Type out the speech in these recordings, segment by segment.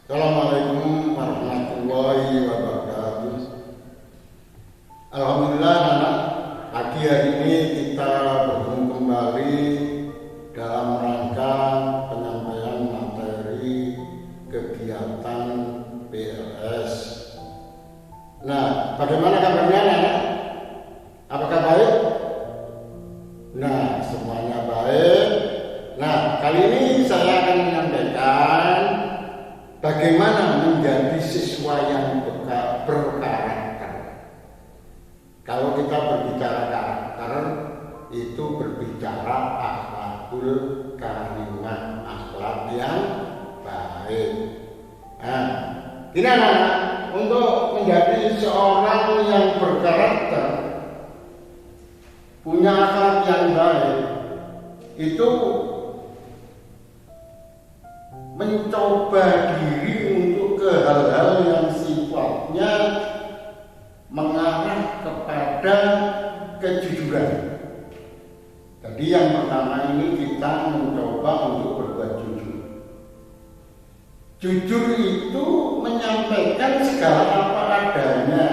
Assalamualaikum warahmatullahi wabarakatuh. Alhamdulillah anak, pagi hari ini kita bertemu kembali dalam rangka penyampaian materi kegiatan PLS. Nah, bagaimana kabarnya anak? Apakah baik? Nah, semuanya baik. Nah, kali ini saya akan menyampaikan bagaimana menjadi siswa yang berkarakter. Kalau kita berbicara karakter, itu berbicara akhlakul karimah, akhlak yang baik. Nah, ini anak-anak, untuk menjadi seorang yang berkarakter, punya akhlak yang baik, itu mencoba diri untuk ke hal-hal yang sifatnya mengarah kepada kejujuran. Jadi yang pertama ini kita mencoba untuk berbuat jujur. Jujur itu menyampaikan segala apa adanya,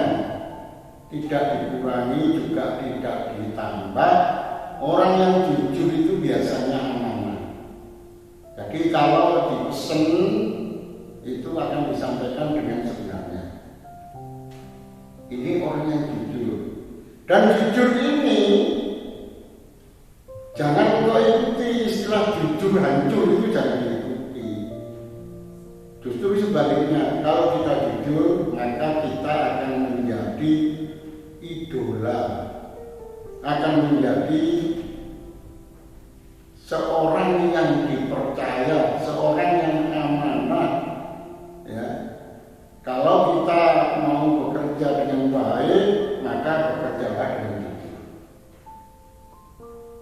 tidak dikurangi juga tidak ditambah. Orang yang jujur itu biasanya amanah. Jadi kalau dipesen itu akan disampaikan dengan sebenarnya. Ini orang yang jujur. Dan jujur ini jangan kau ikuti istilah jujur hancur, itu jangan diikuti. Justru sebaliknya, kalau kita jujur maka kita akan menjadi idola, akan menjadi seorang yang dipercaya, seorang yang amanah. Ya. Kalau kita mau bekerja dengan baik, maka bekerjalah dengan jujur.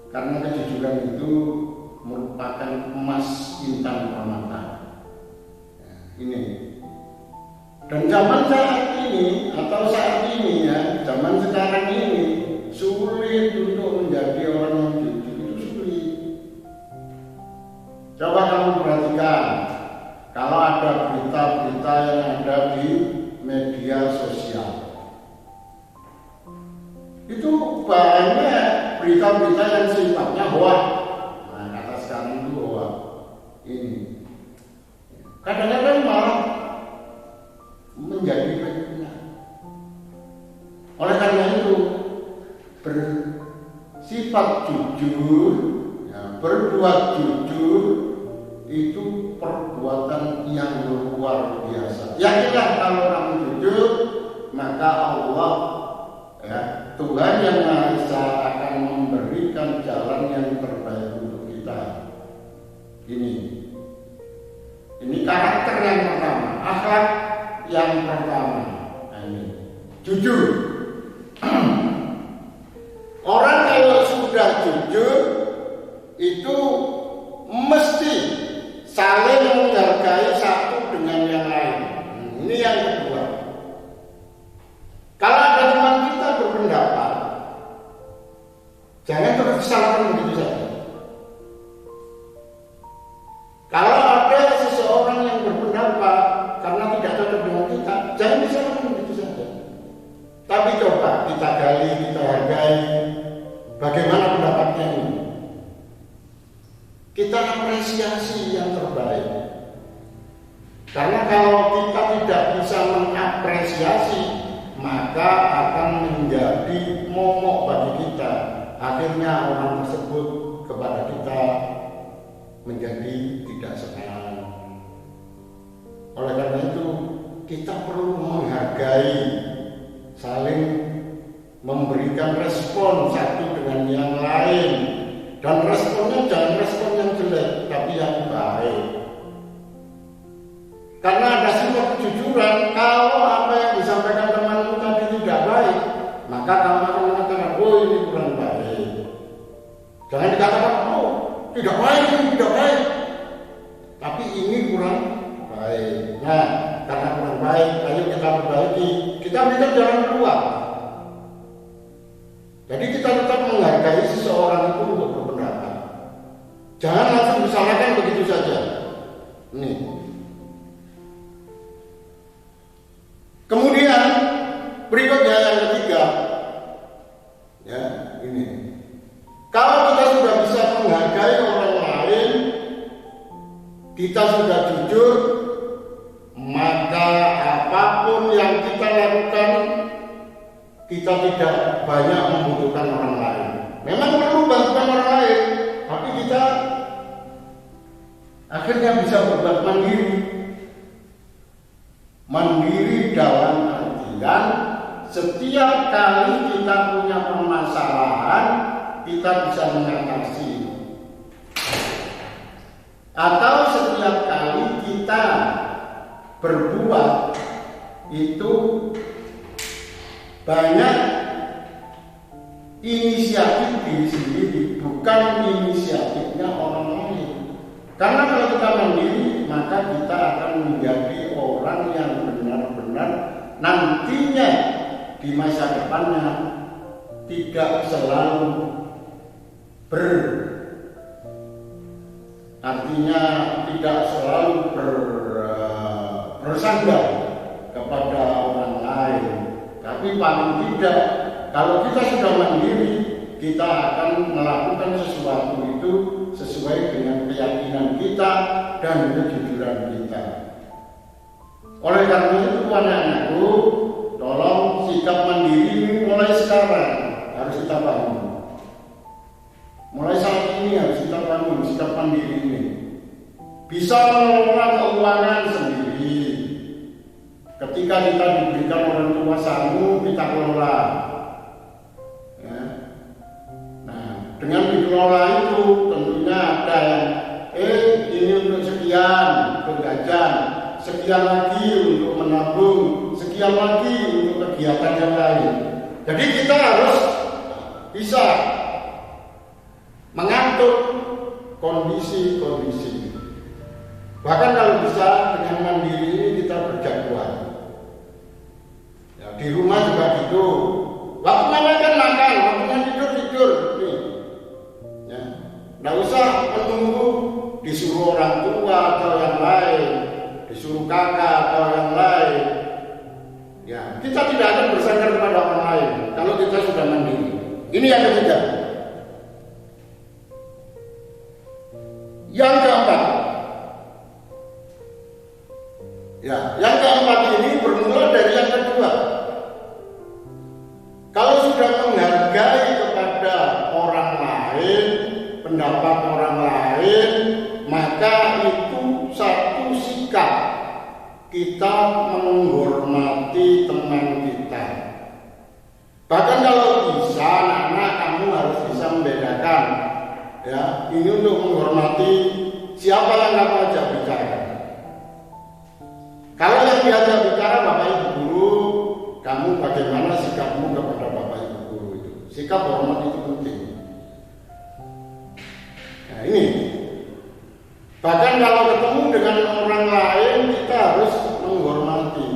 Karena kejujuran itu merupakan emas intan permata. Ya, ini. Dan zaman saat ini atau saat ini ya, zaman sekarang ini sulit untuk menjadi orang yang jujur, itu sulit. Coba kamu perhatikan, kalau ada berita-berita yang ada di media sosial, itu banyak berita-berita yang sifatnya hoak. Nah, kata sekarang itu hoak. Ini kadang-kadang malah menjadi fitnah. Oleh karena itu, bersifat jujur, ya, berbuat jujur itu perbuatan yang luar biasa. Yakinlah kalau kamu jujur, maka Allah, ya, Tuhan yang Maha Esa akan memberikan jalan yang terbaik untuk kita. Ini karakter yang pertama, akhlak yang pertama. Nah, ini jujur. Orang kalau sudah jujur itu mesti saling menghargai satu dengan yang lain. Ini yang kedua. Kalau ada teman kita berpendapat, jangan terus disalahkan begitu saja. Kalau ada seseorang yang berpendapat karena tidak cocok dengan kita, jangan disalahkan begitu saja. Tapi coba kita gali, kita hargai bagaimana pendapatnya ini. Kita apresiasi yang terbaik. Karena kalau kita tidak bisa mengapresiasi, maka akan menjadi momok bagi kita. Akhirnya orang tersebut kepada kita menjadi tidak senang. Oleh karena itu, kita perlu menghargai, saling memberikan respon satu dengan yang lain. Dan responnya jangan respon yang jelek, tapi yang baik. Karena ada sifat kejujuran, kalau apa yang disampaikan temanmu tadi tidak baik, maka kamu akan mengatakan, oh ini kurang baik. Jangan dikatakan, oh tidak baik, ini tidak baik. Tapi ini kurang baik. Nah, karena kurang baik, ayo kita perbaiki. Kita berikan jalan keluar. Jadi kita tetap menghargai seseorang itu untuk berpendapat. Jangan langsung disalahkan begitu saja. Nih. Berikutnya yang ketiga, ya ini. Kalau kita sudah bisa menghargai orang lain, kita sudah jujur, maka apapun yang kita lakukan, kita tidak banyak membutuhkan orang lain. Memang perlu bantuan orang lain, tapi kita akhirnya bisa berbuat mandiri. Mandiri dalam artian setiap kali kita punya permasalahan, kita bisa mengatasi. Atau setiap kali kita berbuat itu banyak inisiatif diri sendiri, bukan inisiatifnya orang lain. Karena kalau kita mandiri, maka kita akan menjadi orang yang benar-benar nantinya di masa depannya tidak selalu artinya tidak selalu bersandar kepada orang lain. Tapi paling tidak, kalau kita sudah mandiri, kita akan melakukan sesuatu itu sesuai dengan keyakinan kita dan kejujuran kita. Oleh karena itu, anak-anakku, tolong sikap mandiri ini mulai sekarang harus kita bangun. Mulai saat ini harus kita bangun sikap mandiri ini. Bisa mengelola keuangan sendiri. Ketika kita diberikan orang tua sangu, kita kelola. Ya. Nah, dengan dikelola itu tentunya ada yang ini untuk sekian, untuk jajan, sekian lagi untuk menabung, sekian lagi untuk kegiatan yang lain. Jadi kita harus bisa mengatur kondisi-kondisi. Bahkan kalau bisa dengan mandiri ini kita berjagoan. Ya, di rumah juga gitu. Waktu makan, waktunya tidur. Ya, nggak usah menunggu disuruh orang tua atau yang lain, disuruh kakak atau yang lain. Ya, kita tidak akan bersandar kepada orang lain kalau kita sudah mandiri. Ini yang ketiga. Yang keempat, yang keempat ini bermula dari yang kedua. Kalau sudah menghargai kepada orang lain, pendapat orang lain, maka itu satu sikap kita menghormati teman kita. Bahkan kalau bisa, anak-anak kamu harus bisa membedakan. Ya, ini untuk menghormati siapa yang kamu ajak bicara. Kalau yang diajak bicara Bapak Ibu guru, kamu bagaimana sikapmu kepada Bapak Ibu guru itu? Sikap hormat itu penting. Nah ini. Bahkan kalau ketemu dengan orang lain, kita harus menghormati.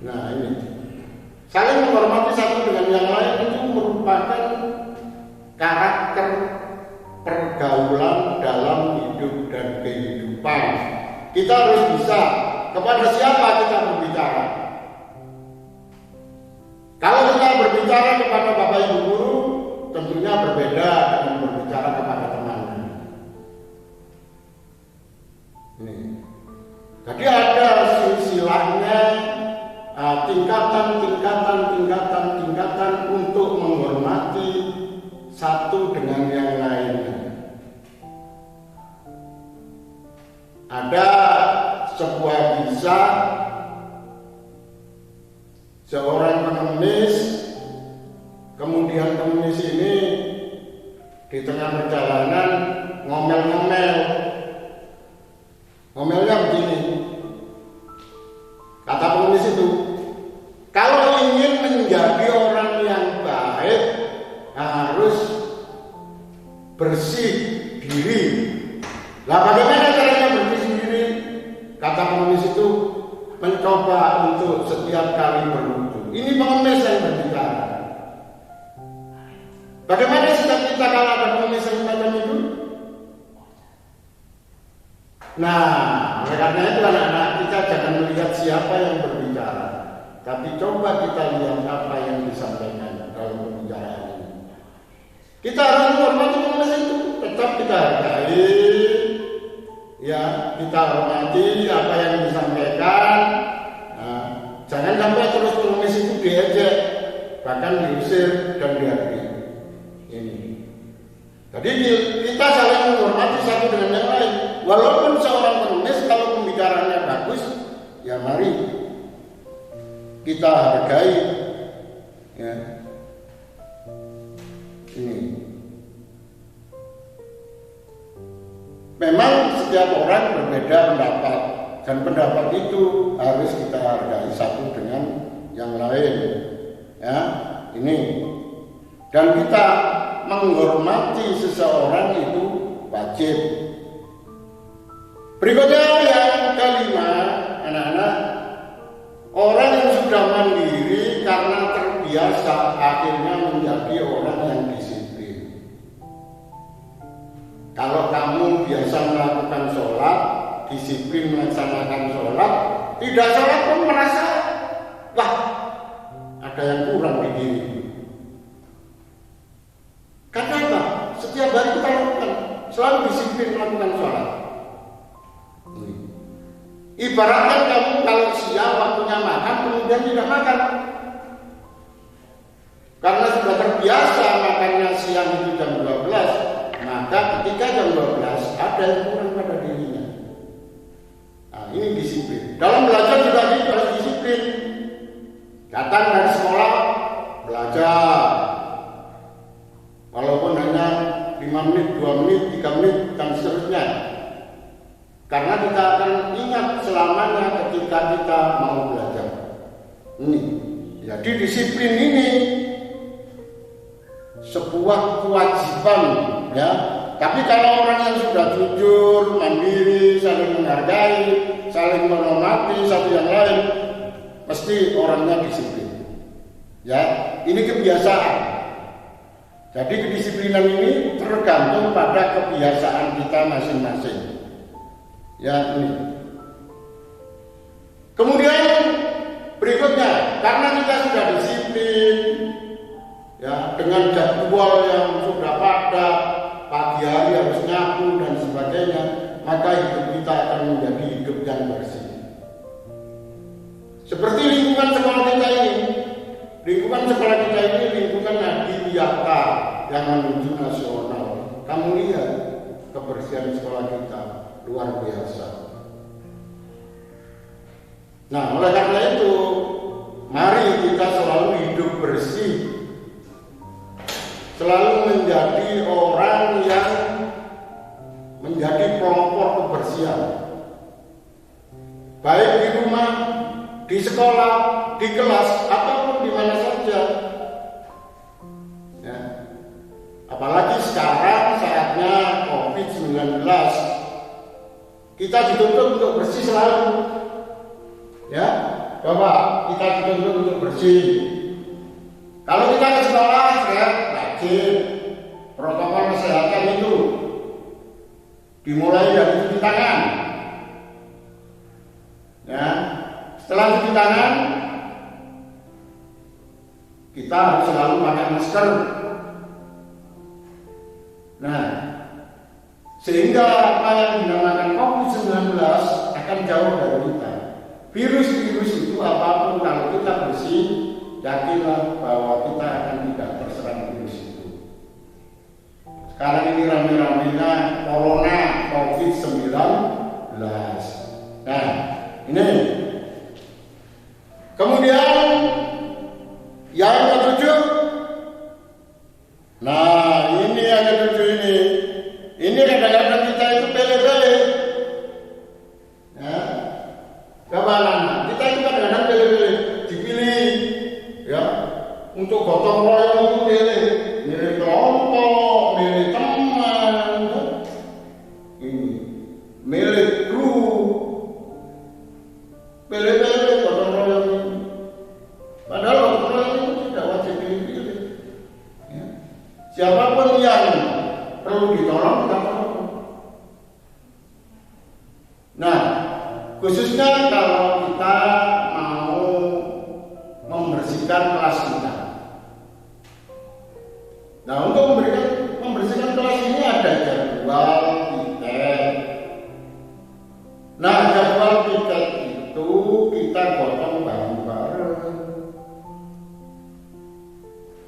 Nah ini. Saling menghormati satu dengan yang lain itu merupakan karakter pergaulan dalam hidup dan kehidupan. Kita harus bisa kepada siapa kita berbicara. Kalau kita berbicara kepada Bapak Ibu guru, tentunya berbeda dengan berbicara kepada temannya. Ini. Jadi ada silsilahnya, tingkatan untuk menghormati satu dengan yang lainnya. Ada sebuah kisah seorang pengemis, kemudian pengemis ini di tengah perjalanan ngomelnya begini. Kata pengemis itu, kalau ingin menjadi orang yang baik harus bersih diri. Lah bagaimana caranya bersih diri? Kata pengemis itu, mencoba untuk setiap kali berwudu. Ini pengemis yang berbicara. Bagaimana sikap kita kalau ada pengemis yang macam itu? Nah, oleh karena itu anak-anak kita jangan melihat siapa yang berbicara, Tapi coba kita lihat apa yang disampaikan dalam pembicaraan ini. Kita harus menghormati penulis itu, tetap kita hargai, ya, kita hormati apa yang disampaikan. Nah, jangan sampai terus penulis itu diejek, bahkan diusir dan dihabisi. Ini. Jadi kita saling menghormati satu dengan yang lain. Walaupun seorang penulis kalau pembicaraannya bagus, ya mari kita hargai, ya. Ini memang setiap orang berbeda pendapat, dan pendapat itu harus kita hargai satu dengan yang lain, ya. Ini, dan kita menghormati seseorang itu wajib. Berikutnya yang kelima, anak-anak, orang yang sudah mandiri karena terbiasa akhirnya menjadi orang yang disiplin. Kalau kamu biasa melakukan sholat, disiplin melaksanakan sholat, tidak sholat pun merasa, wah, ada yang kurang di diri. Karena apa? Setiap hari kita lakukan, selalu disiplin melakukan sholat. Ibaratkan kamu kalau siang waktunya makan, kemudian tidak makan. Karena sudah terbiasa makannya siang itu jam 12, maka ketika jam 12 ada yang kurang pada dirinya. Nah, ini disiplin. Dalam belajar juga harus disiplin. Datang dari sekolah, belajar. Walaupun hanya 5 menit, 2 menit, 3 menit, dan seterusnya. Karena kita akan ingat selamanya ketika kita mau belajar. Ini, jadi disiplin ini sebuah kewajiban, ya. Tapi kalau orang yang sudah jujur, mandiri, saling menghargai, saling menghormati satu yang lain, pasti orangnya disiplin. Ya, ini kebiasaan. Jadi kedisiplinan ini tergantung pada kebiasaan kita masing-masing. Ya, ini. Kemudian berikutnya, karena kita sudah disiplin, ya, dengan jadwal yang sudah padat, pagi hari harus nyapu dan sebagainya, maka hidup kita akan menjadi hidup yang bersih. Seperti lingkungan sekolah kita ini, lingkungan Adiwiyata yang menuju nasional. Kamu lihat kebersihan sekolah kita luar biasa. Nah, oleh karena itu, mari kita selalu hidup bersih, selalu menjadi orang yang menjadi pelopor kebersihan, baik di rumah, di sekolah, di kelas, ataupun di mana saja. Ya. Apalagi sekarang saatnya COVID-19, kita dituntut untuk bersih selalu. Ya, Bapak, kita dituntut untuk bersih. Kalau kita ke sekolah, ya, wajib protokol kesehatan itu dimulai dari cuci tangan. Ya, setelah cuci tangan, kita harus selalu pakai masker. Nah, sehingga apa yang dinamakan COVID-19 akan jauh dari kita. Virus-virus itu apapun, kalau kita bersih, yakinlah bahwa kita akan tidak terserang virus itu. Sekarang ini rame-ramenya corona COVID-19. Nah, ini. Kemudian yang ketujuh. Nah, ini yang ketujuh ini. Ini kadang-kadang kita itu pilih-pilih. Ya. Kapan kita itu kadang-kadang pilih-pilih, dipilih, ya, untuk gotong royong itu milih kelompok, milih teman, ini, milih grup, pilih-pilih gotong royong ini. Padahal gotong royong itu tidak wajib pilih-pilih. Ya. Siapapun yang perlu ditolong, kita tolong. Nah, khususnya kalau kita mau membersihkan kelas kita. Nah, untuk membersihkan kelas ini ada jadwal piket. Nah, jadwal piket itu kita gotong bareng-bareng.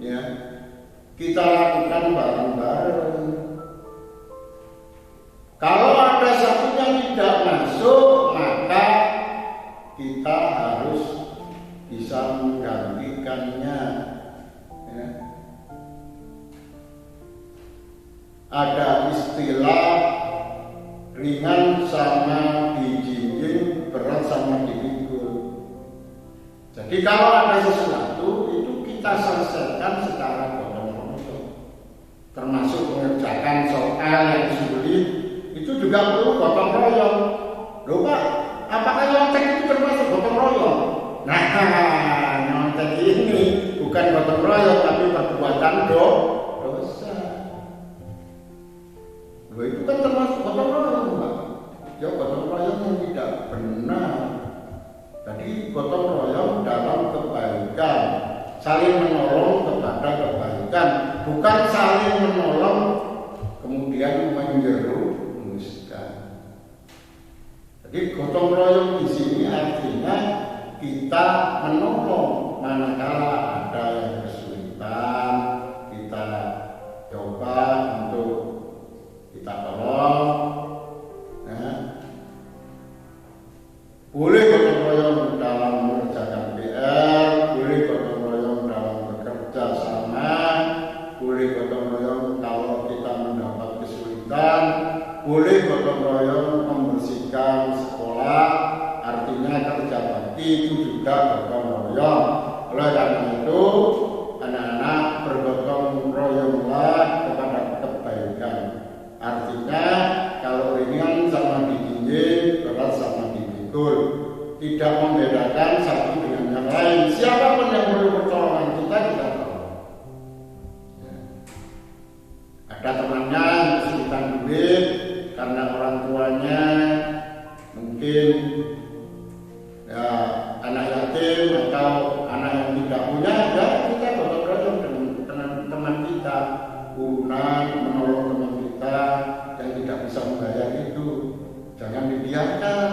Ya, kita lakukan bareng-bareng. Kalau ada satu yang tidak masuk, maka kita harus bisa menggantikannya. Ya. Ada istilah ringan sama dijinjing, berat sama dipikul. Jadi kalau ada sesuatu itu kita selesaikan secara gotong royong. Termasuk mengerjakan soal yang sulit itu juga perlu gotong royong. Loh Pak, apakah nyontek itu termasuk gotong royong? Nah, nyontek ini bukan gotong royong tapi perbuatan dosa. Loh, itu kan termasuk gotong royong, Pak. Ya gotong royong yang tidak benar. Jadi gotong royong dalam kebaikan, saling menolong kepada kebaikan, bukan saling menolong kemudian menjerumuskan. Jadi gotong royong di sini artinya kita menolong manakala ada yang kesulitan, kita coba untuk kita tolong. Nah, boleh gotong royong dalam mengerjakan PR, boleh gotong royong dalam bekerja sama, boleh gotong royong kalau kita mendapat kesulitan, boleh gotong royong membersihkan sekolah, artinya kerja bakti itu juga gotong royong. Oleh karena itu, anak-anak bergotong royonglah kepada kebaikan. Artinya kalau ringan sama dijinjing, berat sama dipikul, tidak membedakan satu dengan yang lain. Siapapun yang perlu pertolongan kita tolong. Ya. Ada temannya yang kesulitan duit karena orang tuanya mungkin ya anak yatim atau anak yang tidak punya, ya kita gotong royong dengan teman kita, urunan menolong teman kita yang tidak bisa membayar itu, jangan dibiarkan.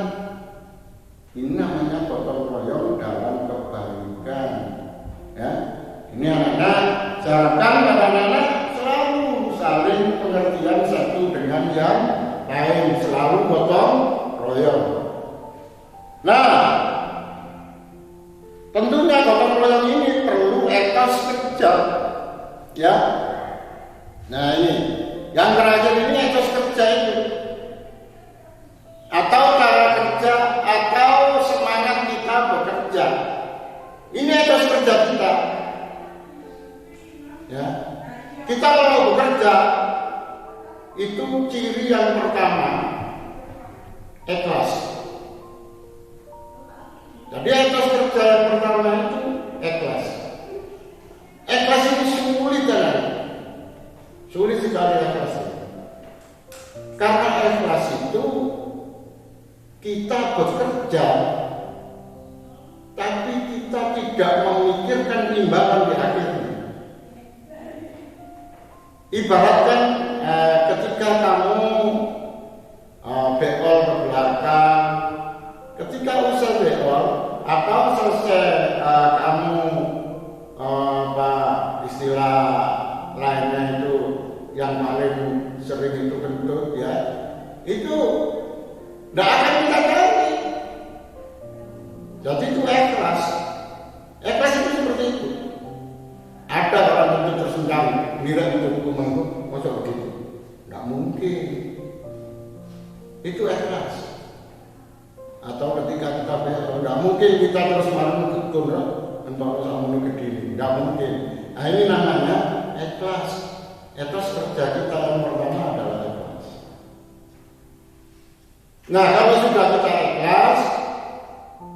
Ini namanya gotong royong dalam kebaikan. Ya, ini anak-anak, saya harapkan pada anak-anak selalu saling pengertian satu dengan yang lain, selalu gotong royong. Nah, tentunya gotong royong ini perlu etos kerja. Ya. Nah, ini yang terakhir ini etos kerja itu, atau cara kerja, atau semangat kita bekerja. Ini etos kerja kita. Ya, kita kalau bekerja itu ciri yang pertama ikhlas. Jadi etos kerja yang pertama itu ikhlas. Ikhlas ini sulit kan? Sulit sekali ikhlas. Karena ikhlas itu kita bekerja, tapi kita tidak memikirkan imbalan di akhirnya. Ibaratkan ketika kamu beol ke belakang, ketika usai beol atau selesai kamu istilah lainnya itu yang paling sering itu kentut ya, itu tidak akan kita ganti. Jadi itu ikhlas. Ikhlas itu seperti itu. Ada orang itu tersungkan, mira itu hukumanku, masa begitu? Tidak mungkin. Itu ikhlas. Atau ketika kita bilang, tidak mungkin kita terus marah-marah untuk sama menunggu diri. Tidak mungkin. Nah, ini namanya ikhlas. Etos kerja kita yang pertama adalah ikhlas. Nah, kalau sudah kita ikhlas,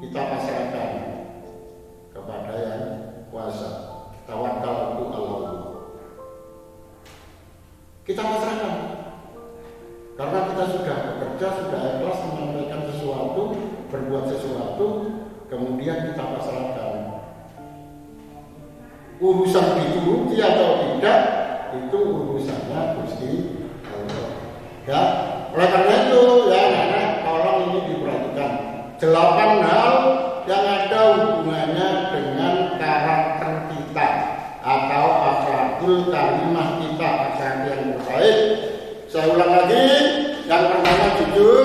kita pasrahkan kepada yang kuasa. Tawakkaltu 'alallah. Kita pasrahkan. Karena kita sudah bekerja, sudah ikhlas menyampaikan sesuatu, berbuat sesuatu, kemudian kita pasrahkan. urusan dituruti atau tidak itu urusannya Gusti Allah. Ya, oleh karena itu ya anak-anak tolong ini diperhatikan. 8 hal yang ada hubungannya dengan karakter kita atau akhlakul karimah kita, akhlak yang baik. Saya ulang lagi, yang pertama jujur,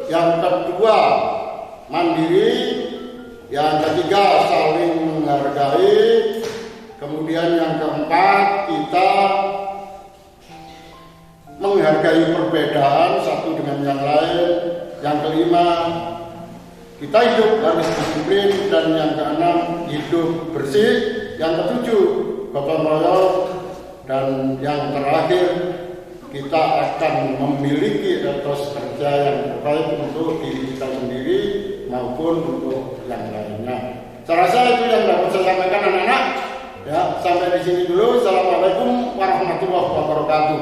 yang kedua mandiri, yang ketiga saling menghargai, kemudian yang keempat kita menghargai perbedaan satu dengan yang lain, yang kelima kita hidup harus disiplin, dan yang keenam hidup bersih, yang ketujuh gotong royong, dan yang terakhir kita akan memiliki etos kerja yang terbaik untuk diri kita sendiri maupun untuk yang lainnya. Saya rasa itu yang dapat saya sampaikan anak-anak. Ya, sampai di sini dulu. Assalamualaikum warahmatullahi wabarakatuh.